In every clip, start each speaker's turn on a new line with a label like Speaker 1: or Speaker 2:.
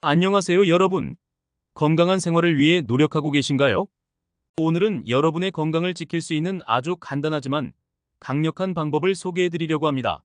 Speaker 1: 안녕하세요, 여러분. 건강한 생활을 위해 노력하고 계신가요? 오늘은 여러분의 건강을 지킬 수 있는 아주 간단하지만 강력한 방법을 소개해 드리려고 합니다.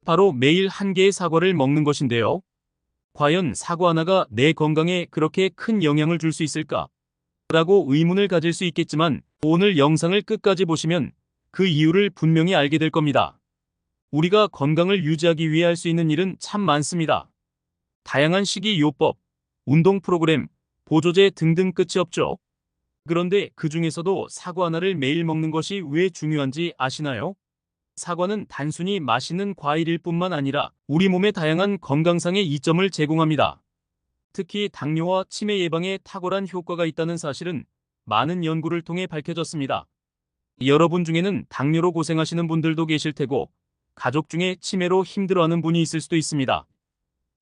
Speaker 1: 바로 매일 한 개의 사과를 먹는 것인데요. 과연 사과 하나가 내 건강에 그렇게 큰 영향을 줄 수 있을까? 라고 의문을 가질 수 있겠지만 오늘 영상을 끝까지 보시면 그 이유를 분명히 알게 될 겁니다. 우리가 건강을 유지하기 위해 할 수 있는 일은 참 많습니다. 다양한 식이요법, 운동 프로그램, 보조제 등등 끝이 없죠. 그런데 그 중에서도 사과 하나를 매일 먹는 것이 왜 중요한지 아시나요? 사과는 단순히 맛있는 과일일 뿐만 아니라 우리 몸에 다양한 건강상의 이점을 제공합니다. 특히 당뇨와 치매 예방에 탁월한 효과가 있다는 사실은 많은 연구를 통해 밝혀졌습니다. 여러분 중에는 당뇨로 고생하시는 분들도 계실 테고 가족 중에 치매로 힘들어하는 분이 있을 수도 있습니다.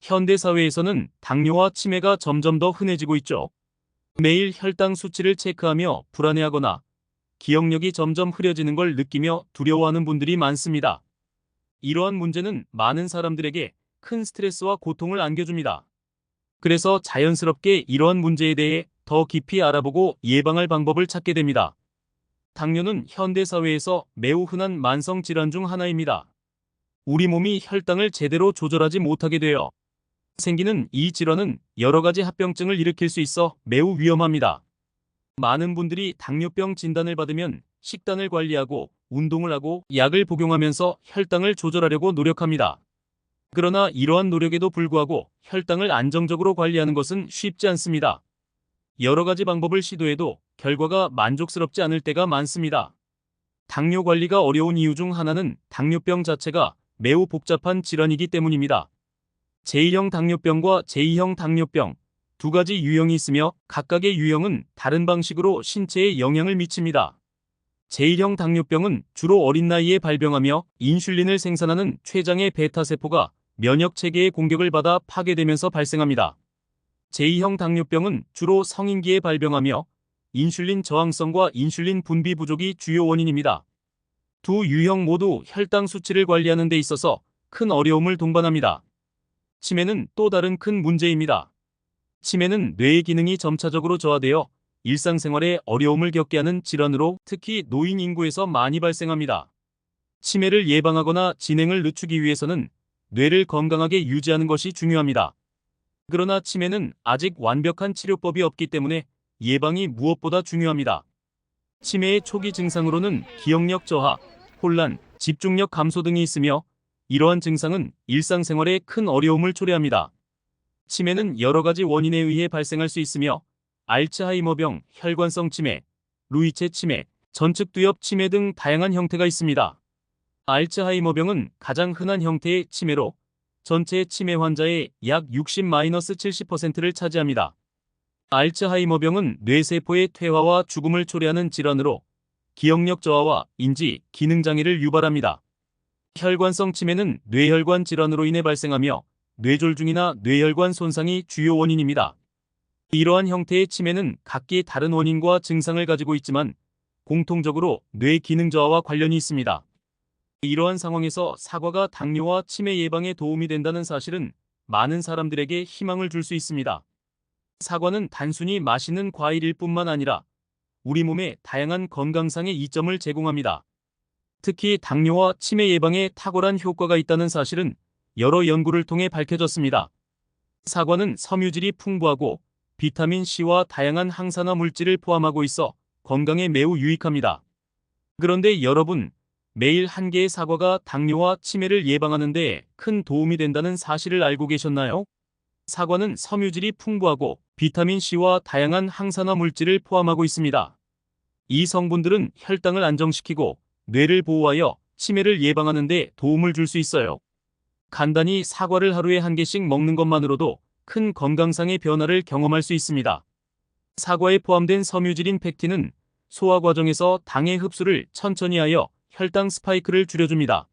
Speaker 1: 현대 사회에서는 당뇨와 치매가 점점 더 흔해지고 있죠. 매일 혈당 수치를 체크하며 불안해하거나 기억력이 점점 흐려지는 걸 느끼며 두려워하는 분들이 많습니다. 이러한 문제는 많은 사람들에게 큰 스트레스와 고통을 안겨줍니다. 그래서 자연스럽게 이러한 문제에 대해 더 깊이 알아보고 예방할 방법을 찾게 됩니다. 당뇨는 현대 사회에서 매우 흔한 만성 질환 중 하나입니다. 우리 몸이 혈당을 제대로 조절하지 못하게 되어 생기는 이 질환은 여러 가지 합병증을 일으킬 수 있어 매우 위험합니다. 많은 분들이 당뇨병 진단을 받으면 식단을 관리하고 운동을 하고 약을 복용하면서 혈당을 조절하려고 노력합니다. 그러나 이러한 노력에도 불구하고 혈당을 안정적으로 관리하는 것은 쉽지 않습니다. 여러 가지 방법을 시도해도 결과가 만족스럽지 않을 때가 많습니다. 당뇨 관리가 어려운 이유 중 하나는 당뇨병 자체가 매우 복잡한 질환이기 때문입니다. 제1형 당뇨병과 제2형 당뇨병 두 가지 유형이 있으며 각각의 유형은 다른 방식으로 신체에 영향을 미칩니다. 제1형 당뇨병은 주로 어린 나이에 발병하며 인슐린을 생산하는 췌장의 베타세포가 면역 체계의 공격을 받아 파괴되면서 발생합니다. 제2형 당뇨병은 주로 성인기에 발병하며 인슐린 저항성과 인슐린 분비 부족이 주요 원인입니다. 두 유형 모두 혈당 수치를 관리하는 데 있어서 큰 어려움을 동반합니다. 치매는 또 다른 큰 문제입니다. 치매는 뇌의 기능이 점차적으로 저하되어 일상생활에 어려움을 겪게 하는 질환으로 특히 노인 인구에서 많이 발생합니다. 치매를 예방하거나 진행을 늦추기 위해서는 뇌를 건강하게 유지하는 것이 중요합니다. 그러나 치매는 아직 완벽한 치료법이 없기 때문에 예방이 무엇보다 중요합니다. 치매의 초기 증상으로는 기억력 저하, 혼란, 집중력 감소 등이 있으며 이러한 증상은 일상생활에 큰 어려움을 초래합니다. 치매는 여러 가지 원인에 의해 발생할 수 있으며 알츠하이머병, 혈관성 치매, 루이체 치매, 전측두엽 치매 등 다양한 형태가 있습니다. 알츠하이머병은 가장 흔한 형태의 치매로 전체 치매 환자의 약 60-70%를 차지합니다. 알츠하이머병은 뇌세포의 퇴화와 죽음을 초래하는 질환으로 기억력 저하와 인지, 기능장애를 유발합니다. 혈관성 치매는 뇌혈관 질환으로 인해 발생하며 뇌졸중이나 뇌혈관 손상이 주요 원인입니다. 이러한 형태의 치매는 각기 다른 원인과 증상을 가지고 있지만 공통적으로 뇌 기능 저하와 관련이 있습니다. 이러한 상황에서 사과가 당뇨와 치매 예방에 도움이 된다는 사실은 많은 사람들에게 희망을 줄 수 있습니다. 사과는 단순히 맛있는 과일일 뿐만 아니라 우리 몸에 다양한 건강상의 이점을 제공합니다. 특히 당뇨와 치매 예방에 탁월한 효과가 있다는 사실은 여러 연구를 통해 밝혀졌습니다. 사과는 섬유질이 풍부하고 비타민 C와 다양한 항산화 물질을 포함하고 있어 건강에 매우 유익합니다. 그런데 여러분, 매일 한 개의 사과가 당뇨와 치매를 예방하는 데 큰 도움이 된다는 사실을 알고 계셨나요? 사과는 섬유질이 풍부하고 비타민 C와 다양한 항산화 물질을 포함하고 있습니다. 이 성분들은 혈당을 안정시키고 뇌를 보호하여 치매를 예방하는 데 도움을 줄 수 있어요. 간단히 사과를 하루에 한 개씩 먹는 것만으로도 큰 건강상의 변화를 경험할 수 있습니다. 사과에 포함된 섬유질인 펙틴은 소화 과정에서 당의 흡수를 천천히 하여 혈당 스파이크를 줄여줍니다.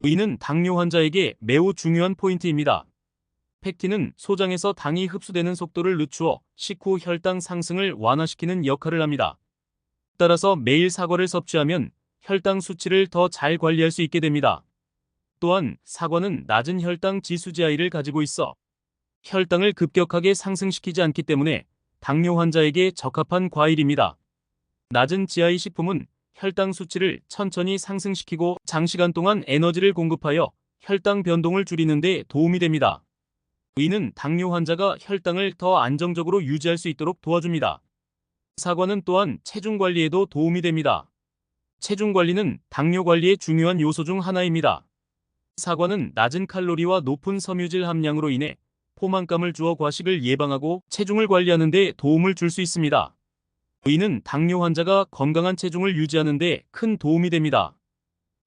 Speaker 1: 이는 당뇨 환자에게 매우 중요한 포인트입니다. 펙틴은 소장에서 당이 흡수되는 속도를 늦추어 식후 혈당 상승을 완화시키는 역할을 합니다. 따라서 매일 사과를 섭취하면 혈당 수치를 더 잘 관리할 수 있게 됩니다. 또한 사과는 낮은 혈당 지수 GI를 가지고 있어 혈당을 급격하게 상승시키지 않기 때문에 당뇨 환자에게 적합한 과일입니다. 낮은 GI 식품은 혈당 수치를 천천히 상승시키고 장시간 동안 에너지를 공급하여 혈당 변동을 줄이는 데 도움이 됩니다. 의는 당뇨 환자가 혈당을 더 안정적으로 유지할 수 있도록 도와줍니다. 사과는 또한 체중 관리에도 도움이 됩니다. 체중 관리는 당뇨 관리의 중요한 요소 중 하나입니다. 사과는 낮은 칼로리와 높은 섬유질 함량으로 인해 포만감을 주어 과식을 예방하고 체중을 관리하는 데 도움을 줄 수 있습니다. 의는 당뇨 환자가 건강한 체중을 유지하는 데 큰 도움이 됩니다.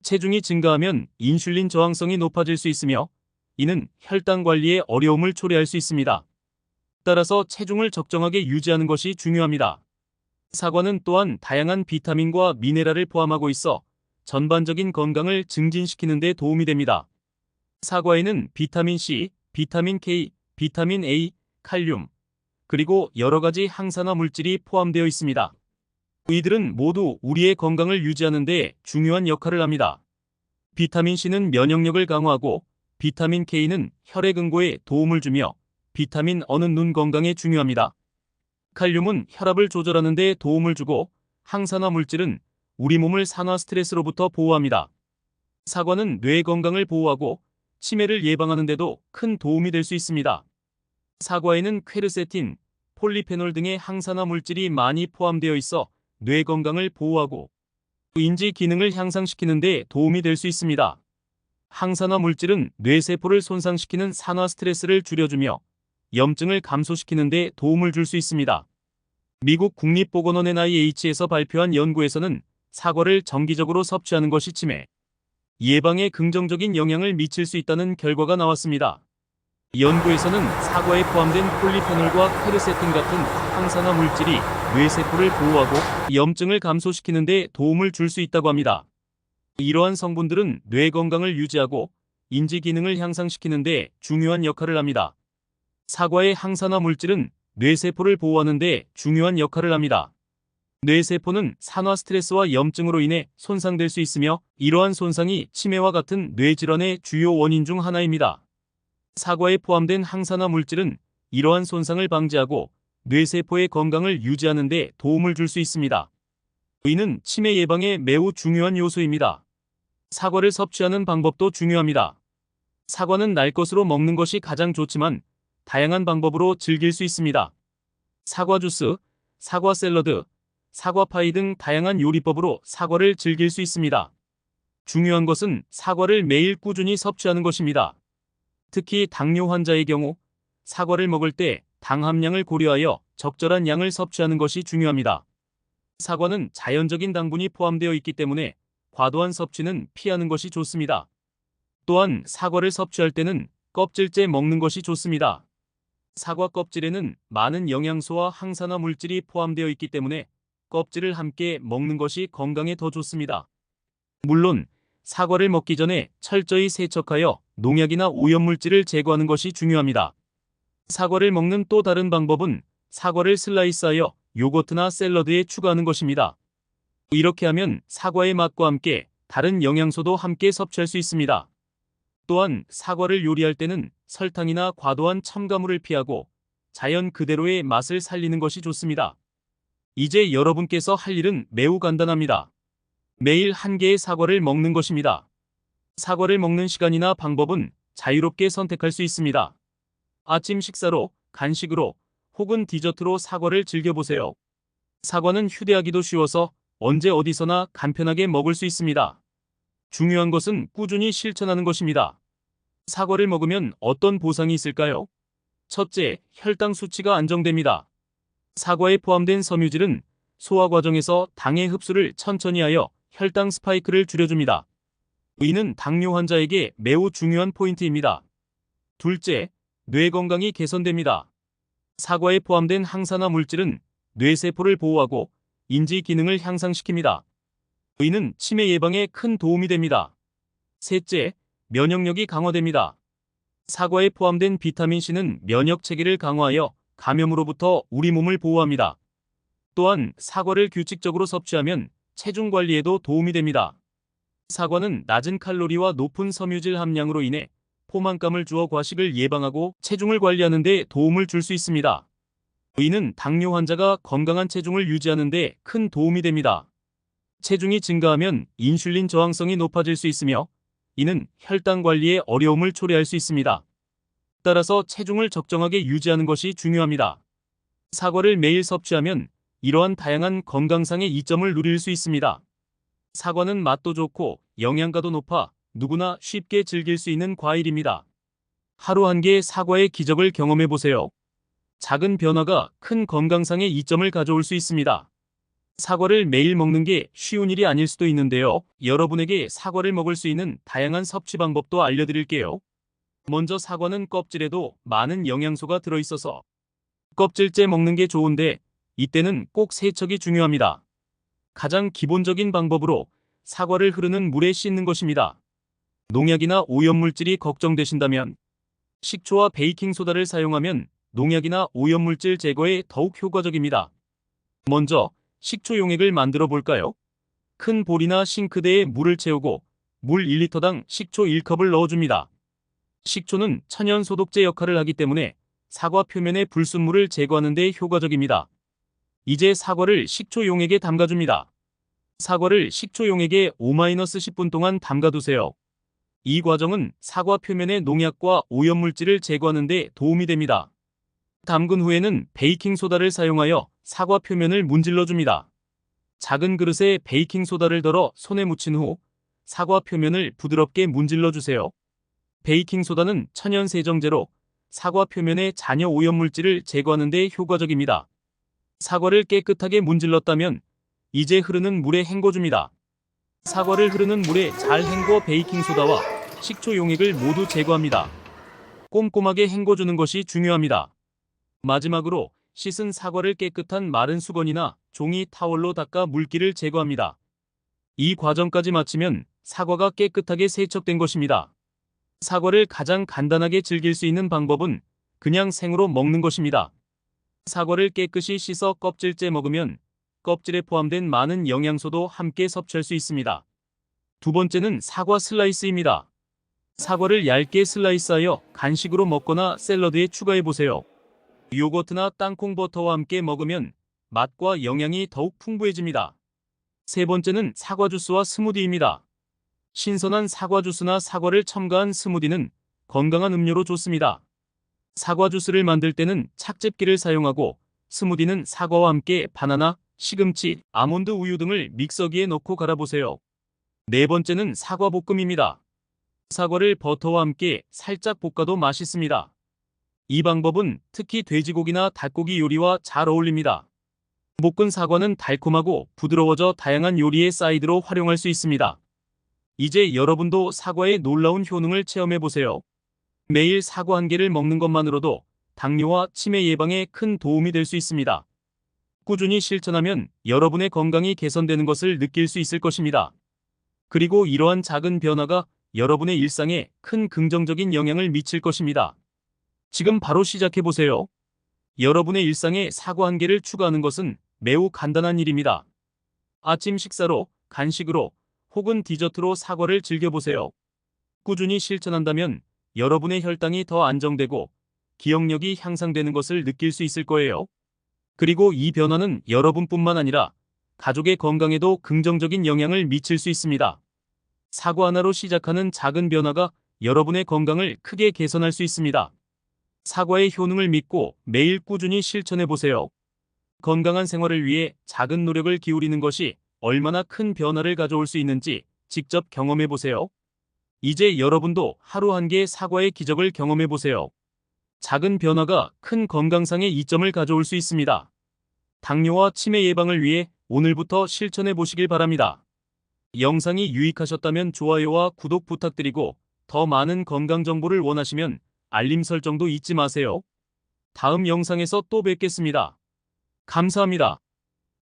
Speaker 1: 체중이 증가하면 인슐린 저항성이 높아질 수 있으며 이는 혈당 관리에 어려움을 초래할 수 있습니다. 따라서 체중을 적정하게 유지하는 것이 중요합니다. 사과는 또한 다양한 비타민과 미네랄을 포함하고 있어 전반적인 건강을 증진시키는 데 도움이 됩니다. 사과에는 비타민 C, 비타민 K, 비타민 A, 칼륨, 그리고 여러 가지 항산화 물질이 포함되어 있습니다. 이들은 모두 우리의 건강을 유지하는 데 중요한 역할을 합니다. 비타민 C는 면역력을 강화하고 비타민 K는 혈액 응고에 도움을 주며 비타민 E는 눈 건강에 중요합니다. 칼륨은 혈압을 조절하는 데 도움을 주고 항산화 물질은 우리 몸을 산화 스트레스로부터 보호합니다. 사과는 뇌 건강을 보호하고 치매를 예방하는 데도 큰 도움이 될 수 있습니다. 사과에는 퀘르세틴, 폴리페놀 등의 항산화 물질이 많이 포함되어 있어 뇌 건강을 보호하고 인지 기능을 향상시키는 데 도움이 될 수 있습니다. 항산화 물질은 뇌세포를 손상시키는 산화 스트레스를 줄여주며 염증을 감소시키는 데 도움을 줄 수 있습니다. 미국 국립보건원 NIH에서 발표한 연구에서는 사과를 정기적으로 섭취하는 것이 치매 예방에 긍정적인 영향을 미칠 수 있다는 결과가 나왔습니다. 연구에서는 사과에 포함된 폴리페놀과 퀘르세틴 같은 항산화 물질이 뇌세포를 보호하고 염증을 감소시키는 데 도움을 줄 수 있다고 합니다. 이러한 성분들은 뇌 건강을 유지하고 인지 기능을 향상시키는 데 중요한 역할을 합니다. 사과의 항산화 물질은 뇌세포를 보호하는 데 중요한 역할을 합니다. 뇌세포는 산화 스트레스와 염증으로 인해 손상될 수 있으며 이러한 손상이 치매와 같은 뇌질환의 주요 원인 중 하나입니다. 사과에 포함된 항산화 물질은 이러한 손상을 방지하고 뇌세포의 건강을 유지하는 데 도움을 줄 수 있습니다. 의는 치매 예방에 매우 중요한 요소입니다. 사과를 섭취하는 방법도 중요합니다. 사과는 날 것으로 먹는 것이 가장 좋지만 다양한 방법으로 즐길 수 있습니다. 사과 주스, 사과 샐러드, 사과 파이 등 다양한 요리법으로 사과를 즐길 수 있습니다. 중요한 것은 사과를 매일 꾸준히 섭취하는 것입니다. 특히 당뇨 환자의 경우 사과를 먹을 때 당 함량을 고려하여 적절한 양을 섭취하는 것이 중요합니다. 사과는 자연적인 당분이 포함되어 있기 때문에 과도한 섭취는 피하는 것이 좋습니다. 또한 사과를 섭취할 때는 껍질째 먹는 것이 좋습니다. 사과 껍질에는 많은 영양소와 항산화 물질이 포함되어 있기 때문에 껍질을 함께 먹는 것이 건강에 더 좋습니다. 물론 사과를 먹기 전에 철저히 세척하여 농약이나 오염물질을 제거하는 것이 중요합니다. 사과를 먹는 또 다른 방법은 사과를 슬라이스하여 요거트나 샐러드에 추가하는 것입니다. 이렇게 하면 사과의 맛과 함께 다른 영양소도 함께 섭취할 수 있습니다. 또한 사과를 요리할 때는 설탕이나 과도한 첨가물을 피하고 자연 그대로의 맛을 살리는 것이 좋습니다. 이제 여러분께서 할 일은 매우 간단합니다. 매일 한 개의 사과를 먹는 것입니다. 사과를 먹는 시간이나 방법은 자유롭게 선택할 수 있습니다. 아침 식사로, 간식으로, 혹은 디저트로 사과를 즐겨보세요. 사과는 휴대하기도 쉬워서 언제 어디서나 간편하게 먹을 수 있습니다. 중요한 것은 꾸준히 실천하는 것입니다. 사과를 먹으면 어떤 보상이 있을까요? 첫째, 혈당 수치가 안정됩니다. 사과에 포함된 섬유질은 소화 과정에서 당의 흡수를 천천히 하여 혈당 스파이크를 줄여줍니다. 이는 당뇨 환자에게 매우 중요한 포인트입니다. 둘째, 뇌 건강이 개선됩니다. 사과에 포함된 항산화 물질은 뇌세포를 보호하고 인지 기능을 향상시킵니다. 이는 치매 예방에 큰 도움이 됩니다. 셋째, 면역력이 강화됩니다. 사과에 포함된 비타민 C는 면역 체계를 강화하여 감염으로부터 우리 몸을 보호합니다. 또한 사과를 규칙적으로 섭취하면 체중 관리에도 도움이 됩니다. 사과는 낮은 칼로리와 높은 섬유질 함량으로 인해 포만감을 주어 과식을 예방하고 체중을 관리하는 데 도움을 줄 수 있습니다. 오이는 당뇨 환자가 건강한 체중을 유지하는 데 큰 도움이 됩니다. 체중이 증가하면 인슐린 저항성이 높아질 수 있으며 이는 혈당 관리에 어려움을 초래할 수 있습니다. 따라서 체중을 적정하게 유지하는 것이 중요합니다. 사과를 매일 섭취하면 이러한 다양한 건강상의 이점을 누릴 수 있습니다. 사과는 맛도 좋고 영양가도 높아 누구나 쉽게 즐길 수 있는 과일입니다. 하루 한 개의 사과의 기적을 경험해 보세요. 작은 변화가 큰 건강상의 이점을 가져올 수 있습니다. 사과를 매일 먹는 게 쉬운 일이 아닐 수도 있는데요. 여러분에게 사과를 먹을 수 있는 다양한 섭취 방법도 알려드릴게요. 먼저 사과는 껍질에도 많은 영양소가 들어있어서 껍질째 먹는 게 좋은데 이때는 꼭 세척이 중요합니다. 가장 기본적인 방법으로 사과를 흐르는 물에 씻는 것입니다. 농약이나 오염물질이 걱정되신다면 식초와 베이킹소다를 사용하면 농약이나 오염물질 제거에 더욱 효과적입니다. 먼저 식초 용액을 만들어 볼까요? 큰 볼이나 싱크대에 물을 채우고 물 1리터당 식초 1컵을 넣어줍니다. 식초는 천연 소독제 역할을 하기 때문에 사과 표면의 불순물을 제거하는 데 효과적입니다. 이제 사과를 식초 용액에 담가줍니다. 사과를 식초 용액에 5-10분 동안 담가두세요. 이 과정은 사과 표면의 농약과 오염물질을 제거하는 데 도움이 됩니다. 담근 후에는 베이킹소다를 사용하여 사과 표면을 문질러줍니다. 작은 그릇에 베이킹소다를 덜어 손에 묻힌 후 사과 표면을 부드럽게 문질러주세요. 베이킹소다는 천연 세정제로 사과 표면의 잔여 오염물질을 제거하는 데 효과적입니다. 사과를 깨끗하게 문질렀다면 이제 흐르는 물에 헹궈줍니다. 사과를 흐르는 물에 잘 헹궈 베이킹소다와 식초 용액을 모두 제거합니다. 꼼꼼하게 헹궈주는 것이 중요합니다. 마지막으로 씻은 사과를 깨끗한 마른 수건이나 종이 타월로 닦아 물기를 제거합니다. 이 과정까지 마치면 사과가 깨끗하게 세척된 것입니다. 사과를 가장 간단하게 즐길 수 있는 방법은 그냥 생으로 먹는 것입니다. 사과를 깨끗이 씻어 껍질째 먹으면 껍질에 포함된 많은 영양소도 함께 섭취할 수 있습니다. 두 번째는 사과 슬라이스입니다. 사과를 얇게 슬라이스하여 간식으로 먹거나 샐러드에 추가해보세요. 요거트나 땅콩 버터와 함께 먹으면 맛과 영양이 더욱 풍부해집니다. 세 번째는 사과 주스와 스무디입니다. 신선한 사과 주스나 사과를 첨가한 스무디는 건강한 음료로 좋습니다. 사과 주스를 만들 때는 착즙기를 사용하고 스무디는 사과와 함께 바나나, 시금치, 아몬드 우유 등을 믹서기에 넣고 갈아보세요. 네 번째는 사과 볶음입니다. 사과를 버터와 함께 살짝 볶아도 맛있습니다. 이 방법은 특히 돼지고기나 닭고기 요리와 잘 어울립니다. 볶은 사과는 달콤하고 부드러워져 다양한 요리의 사이드로 활용할 수 있습니다. 이제 여러분도 사과의 놀라운 효능을 체험해보세요. 매일 사과 한 개를 먹는 것만으로도 당뇨와 치매 예방에 큰 도움이 될 수 있습니다. 꾸준히 실천하면 여러분의 건강이 개선되는 것을 느낄 수 있을 것입니다. 그리고 이러한 작은 변화가 여러분의 일상에 큰 긍정적인 영향을 미칠 것입니다. 지금 바로 시작해보세요. 여러분의 일상에 사과 한 개를 추가하는 것은 매우 간단한 일입니다. 아침 식사로, 간식으로, 혹은 디저트로 사과를 즐겨보세요. 꾸준히 실천한다면 여러분의 혈당이 더 안정되고 기억력이 향상되는 것을 느낄 수 있을 거예요. 그리고 이 변화는 여러분뿐만 아니라 가족의 건강에도 긍정적인 영향을 미칠 수 있습니다. 사과 하나로 시작하는 작은 변화가 여러분의 건강을 크게 개선할 수 있습니다. 사과의 효능을 믿고 매일 꾸준히 실천해보세요. 건강한 생활을 위해 작은 노력을 기울이는 것이 얼마나 큰 변화를 가져올 수 있는지 직접 경험해보세요. 이제 여러분도 하루 한 개의 사과의 기적을 경험해보세요. 작은 변화가 큰 건강상의 이점을 가져올 수 있습니다. 당뇨와 치매 예방을 위해 오늘부터 실천해보시길 바랍니다. 영상이 유익하셨다면 좋아요와 구독 부탁드리고 더 많은 건강 정보를 원하시면 알림 설정도 잊지 마세요. 다음 영상에서 또 뵙겠습니다. 감사합니다.